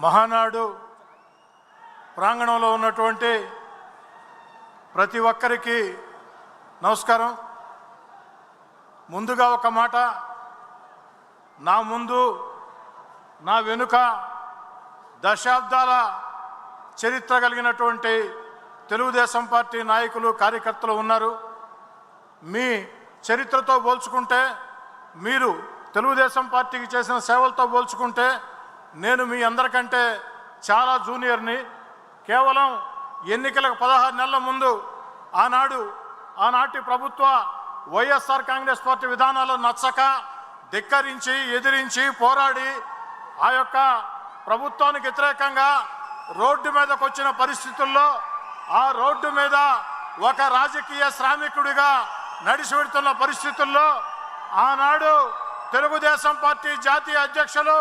మహానాడు ప్రాంగణంలో ఉన్నటువంటి ప్రతి ఒక్కరికి నమస్కారం. ముందుగా ఒక మాట, నా ముందు నా వెనుక దశాబ్దాల చరిత్ర కలిగినటువంటి తెలుగుదేశం పార్టీ నాయకులు కార్యకర్తలు ఉన్నారు. మీ చరిత్రతో పోల్చుకుంటే, మీరు తెలుగుదేశం పార్టీకి చేసిన సేవలతో పోల్చుకుంటే నేను మీ అందరికంటే చాలా జూనియర్ని. కేవలం ఎన్నికలకు 16 నెలల ముందు ఆనాటి ప్రభుత్వ వైఎస్ఆర్ కాంగ్రెస్ పార్టీ విధానాలు నచ్చక ధిక్కరించి ఎదిరించి పోరాడి ఆ యొక్క ప్రభుత్వానికి వ్యతిరేకంగా రోడ్డు మీదకు వచ్చిన పరిస్థితుల్లో ఆ రోడ్డు మీద ఒక రాజకీయ శ్రామికుడిగా నడిచి వెడుతున్న పరిస్థితుల్లో ఆనాడు తెలుగుదేశం పార్టీ జాతీయ అధ్యక్షులు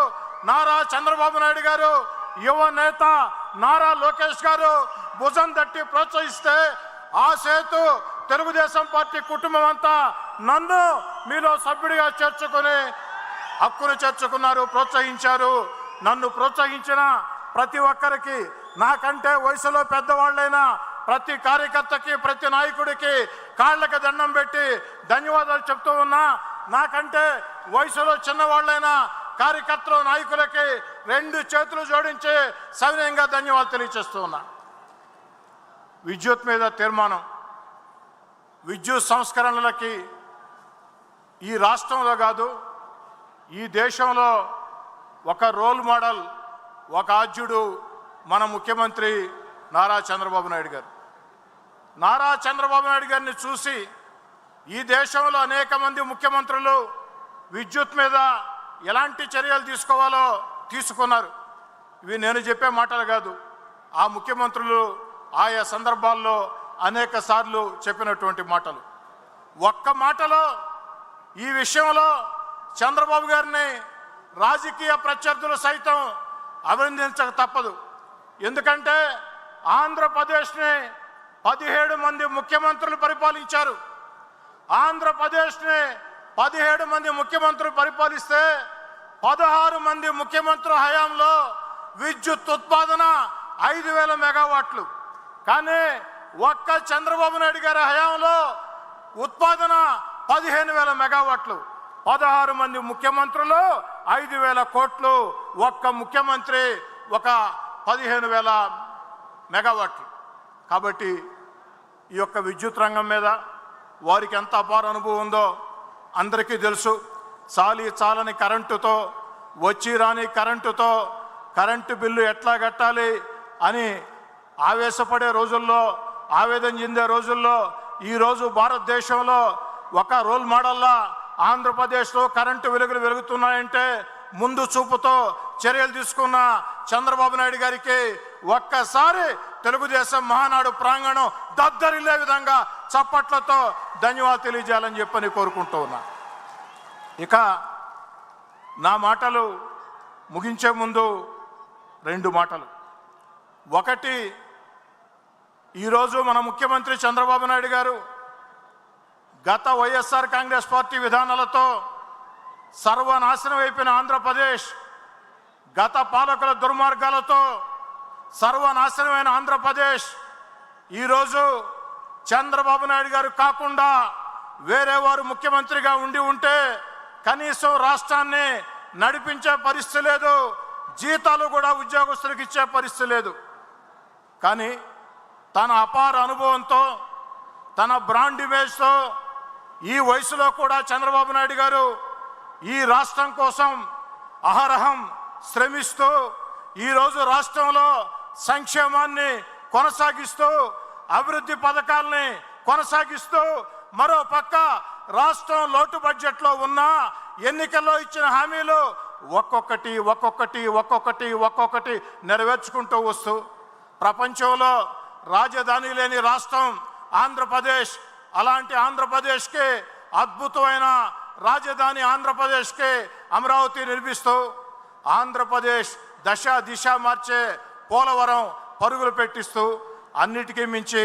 నారా చంద్రబాబు నాయుడు గారు, యువ నేత నారా లోకేష్ గారు భుజం తట్టి ప్రోత్సహిస్తే ఆ సేతు తెలుగుదేశం పార్టీ కుటుంబం అంతా నన్ను మీలో సభ్యుడిగా చేర్చుకుని హక్కును చేర్చుకున్నారు, ప్రోత్సహించారు. నన్ను ప్రోత్సహించిన ప్రతి ఒక్కరికి, నాకంటే వయసులో పెద్దవాళ్ళైనా ప్రతి కార్యకర్తకి, ప్రతి నాయకుడికి కాళ్ళకి దండం పెట్టి ధన్యవాదాలు చెప్తూ ఉన్నా. నాకంటే వయసులో చిన్నవాళ్ళైనా కార్యకర్తలు, నాయకులకి 2 చేతులు జోడించి సవినయంగా ధన్యవాదాలు తెలియజేస్తూ ఉన్నా. విద్యుత్ మీద తీర్మానం, విద్యుత్ సంస్కరణలకి ఈ రాష్ట్రంలో కాదు ఈ దేశంలో ఒక రోల్ మోడల్, ఒక ఆద్యుడు మన ముఖ్యమంత్రి నారా చంద్రబాబు నాయుడు గారు. నారా చంద్రబాబు నాయుడు గారిని చూసి ఈ దేశంలో అనేక మంది ముఖ్యమంత్రులు విద్యుత్ మీద ఎలాంటి చర్యలు తీసుకోవాలో తీసుకున్నారు. ఇవి నేను చెప్పే మాటలు కాదు, ఆ ముఖ్యమంత్రులు ఆయా సందర్భాల్లో అనేక సార్లు చెప్పినటువంటి మాటలు. ఒక్క మాటలో ఈ విషయంలో చంద్రబాబు గారిని రాజకీయ ప్రత్యర్థులు సైతం అభినందించక తప్పదు. ఎందుకంటే ఆంధ్రప్రదేశ్ని 17 మంది ముఖ్యమంత్రులు పరిపాలించారు. ఆంధ్రప్రదేశ్ని 17 మంది ముఖ్యమంత్రులు పరిపాలిస్తే 16 మంది ముఖ్యమంత్రుల హయాంలో విద్యుత్ ఉత్పాదన 5,000 మెగావాట్లు. కానీ ఒక్క చంద్రబాబు నాయుడు గారి హయాంలో ఉత్పాదన 15,000 మెగావాట్లు. 16 మంది ముఖ్యమంత్రులు 5,000 కోట్లు, ఒక్క ముఖ్యమంత్రి ఒక 15,000 మెగావాట్లు. కాబట్టి ఈ యొక్క విద్యుత్ రంగం మీద వారికి ఎంత అపార అనుభవం ఉందో అందరికీ తెలుసు. చాలని కరెంటుతో, వచ్చి రాని కరెంటుతో కరెంటు బిల్లు ఎట్లా కట్టాలి అని ఆవేశపడే రోజుల్లో, ఆవేదన చెందే రోజుల్లో ఈరోజు భారతదేశంలో ఒక రోల్ మోడల్లా ఆంధ్రప్రదేశ్లో కరెంటు వెలుగులు వెలుగుతున్నాయంటే ముందు చూపుతో చర్యలు తీసుకున్న చంద్రబాబు నాయుడు గారికి ఒక్కసారి తెలుగుదేశం మహానాడు ప్రాంగణం దద్దరిల్లే విధంగా చప్పట్లతో ధన్యవాదాలు తెలియజేయాలని చెప్పని కోరుకుంటూ ఉన్నా. ఇక నా మాటలు ముగించే ముందు 2 మాటలు. ఒకటి, ఈరోజు మన ముఖ్యమంత్రి చంద్రబాబు నాయుడు గారు గత వైఎస్ఆర్ కాంగ్రెస్ పార్టీ విధానాలతో సర్వనాశనం అయిపోయిన ఆంధ్రప్రదేశ్, గత పాలకుల దుర్మార్గాలతో సర్వనాశనమైన ఆంధ్రప్రదేశ్ ఈరోజు చంద్రబాబు నాయుడు గారు కాకుండా వేరే వారు ముఖ్యమంత్రిగా ఉంటే కనీసం రాష్ట్రాన్ని నడిపించే పరిస్థితి లేదు, జీతాలు కూడా ఉద్యోగస్తులకు ఇచ్చే పరిస్థితి లేదు. కానీ తన అపార అనుభవంతో, తన బ్రాండ్ ఇమేజ్తో ఈ వయసులో కూడా చంద్రబాబు నాయుడు గారు ఈ రాష్ట్రం కోసం అహరహం శ్రమిస్తూ ఈరోజు రాష్ట్రంలో సంక్షేమాన్ని కొనసాగిస్తూ, అభివృద్ధి పథకాలని కొనసాగిస్తూ, మరో పక్క రాష్ట్రం లోటు బడ్జెట్లో ఉన్న ఎన్నికల్లో ఇచ్చిన హామీలు ఒక్కొక్కటి నెరవేర్చుకుంటూ వస్తూ ప్రపంచంలో రాజధాని లేని రాష్ట్రం ఆంధ్రప్రదేశ్. అలాంటి ఆంధ్రప్రదేశ్కి అద్భుతమైన రాజధాని ఆంధ్రప్రదేశ్కి అమరావతి నిర్మిస్తూ ఆంధ్రప్రదేశ్ దిశ మార్చే పోలవరం పరుగులు పెట్టిస్తూ అన్నిటికీ మించి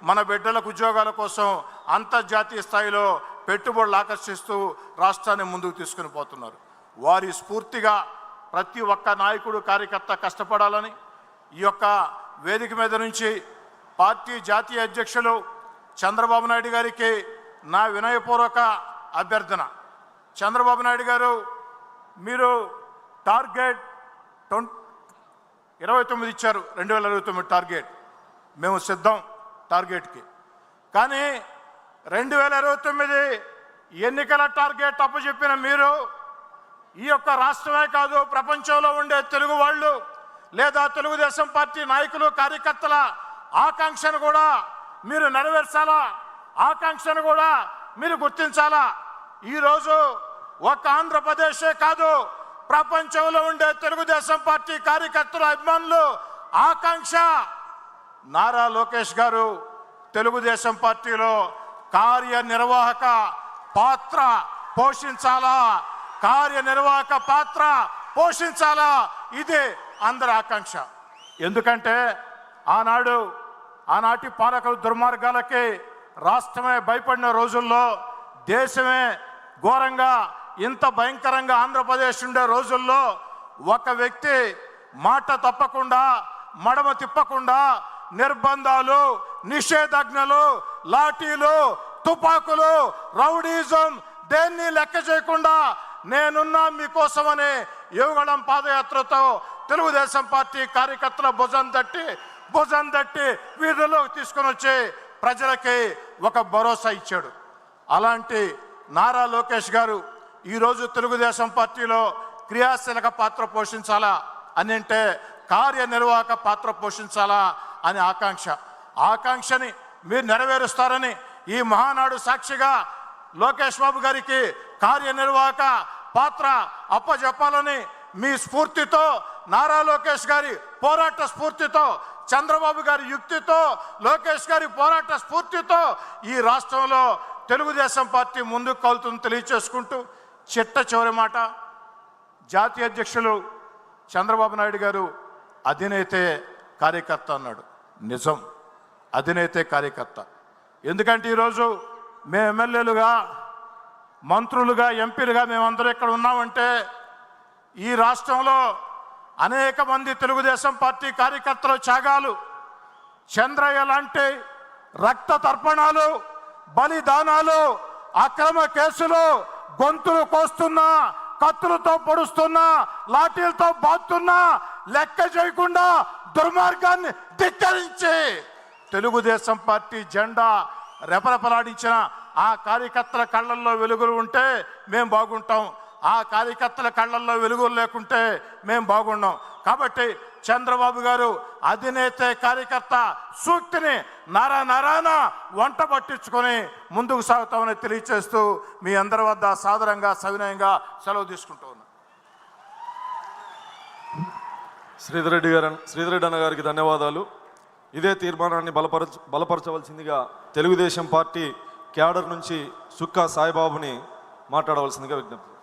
మన బిడ్డలకు ఉద్యోగాల కోసం అంతర్జాతీయ స్థాయిలో పెట్టుబడులు ఆకర్షిస్తూ రాష్ట్రాన్ని ముందుకు తీసుకుని పోతున్నారు. వారి స్ఫూర్తిగా ప్రతి ఒక్క నాయకుడు కార్యకర్త కష్టపడాలని ఈ యొక్క వేదిక మీద నుంచి పార్టీ జాతీయ అధ్యక్షులు చంద్రబాబు నాయుడు గారికి నా వినయపూర్వక అభ్యర్థన. చంద్రబాబు నాయుడు గారు, మీరు టార్గెట్ 29 ఇచ్చారు, 2029 టార్గెట్. మేము సిద్ధం టార్గెట్కి. కానీ 2029 ఎన్నికల టార్గెట్ అప్పచెప్పిన మీరు ఈ యొక్క రాష్ట్రమే కాదు, ప్రపంచంలో ఉండే తెలుగు వాళ్ళు లేదా తెలుగుదేశం పార్టీ నాయకులు కార్యకర్తల ఆకాంక్షను కూడా మీరు నెరవేర్చాలా, ఆకాంక్షను కూడా మీరు గుర్తించాలా. ఈరోజు ఒక ఆంధ్రప్రదేశే కాదు, ప్రపంచంలో ఉండే తెలుగుదేశం పార్టీ కార్యకర్తల అభిమానులు ఆకాంక్ష నారా లోకేష్ గారు తెలుగుదేశం పార్టీలో కార్యనిర్వాహక పాత్ర పోషించాలా, కార్యనిర్వాహక పాత్ర పోషించాలా. ఇదే అందరి ఆకాంక్ష. ఎందుకంటే ఆనాటి పాలకుల దుర్మార్గాలకి రాష్ట్రమే భయపడిన రోజుల్లో, దేశమే ఘోరంగా ఇంత భయంకరంగా ఆంధ్రప్రదేశ్ ఉండే రోజుల్లో ఒక వ్యక్తి మాట తప్పకుండా, మడమ తిప్పకుండా నిర్బంధాలు, నిషేధాజ్ఞలు, లాఠీలు, తుపాకులు, రౌడీజం దేన్ని లెక్క చేయకుండా నేనున్నా మీకోసమని యువగళం పాదయాత్రతో తెలుగుదేశం పార్టీ కార్యకర్తల భుజం తట్టి వీధుల్లోకి తీసుకొని వచ్చి ప్రజలకి ఒక భరోసా ఇచ్చాడు. అలాంటి నారా లోకేష్ గారు ఈరోజు తెలుగుదేశం పార్టీలో క్రియాశీలక పాత్ర పోషించాలా అని అంటే కార్యనిర్వాహక పాత్ర పోషించాలా అని ఆకాంక్షని మీరు నెరవేరుస్తారని ఈ మహానాడు సాక్షిగా లోకేష్ బాబు గారికి కార్యనిర్వాహక పాత్ర అప్పజెప్పాలని మీ స్ఫూర్తితో, నారా లోకేష్ గారి పోరాట స్ఫూర్తితో, చంద్రబాబు గారి యుక్తితో, లోకేష్ గారి పోరాట స్ఫూర్తితో ఈ రాష్ట్రంలో తెలుగుదేశం పార్టీ ముందుకు కలుతుందని తెలియచేసుకుంటూ, చివరి మాట, జాతీయ అధ్యక్షులు చంద్రబాబు నాయుడు గారు అధినేతే కార్యకర్త అన్నాడు. నిజం, అధినేతే కార్యకర్త. ఎందుకంటే ఈరోజు మేము ఎమ్మెల్యేలుగా, మంత్రులుగా, ఎంపీలుగా మేమందరూ ఇక్కడ ఉన్నామంటే ఈ రాష్ట్రంలో అనేక మంది తెలుగుదేశం పార్టీ కార్యకర్తల త్యాగాలు, చంద్రయ్య లాంటి రక్త తర్పణాలు, బలిదానాలు, అక్రమ కేసులు, గొంతులు కోస్తున్నా, కత్తులతో పొడుస్తున్నా, లాఠీలతో బాతున్నా లెక్క చేయకుండా దుర్మార్గాన్ని ధిక్కరించి తెలుగుదేశం పార్టీ జెండా రెపరెపలాడించిన ఆ కార్యకర్తల కళ్ళల్లో వెలుగులు ఉంటే మేము బాగుంటాం, ఆ కార్యకర్తల కళ్ళల్లో వెలుగులు లేకుంటే మేము బాగున్నాం. కాబట్టి చంద్రబాబు గారు అధినేత కార్యకర్త సూక్తిని నరాన వంట పట్టించుకొని ముందుకు సాగుతామని తెలియచేస్తూ మీ అందరి వద్ద సాదరంగా సవినయంగా సెలవు తీసుకుంటూ ఉన్నాం. శ్రీధర్ అన్న గారికి ధన్యవాదాలు. ఇదే తీర్మానాన్ని బలపరచవలసిందిగా తెలుగుదేశం పార్టీ క్యాడర్ నుంచి సుక్కా సాయిబాబుని మాట్లాడవలసిందిగా విజ్ఞప్తి.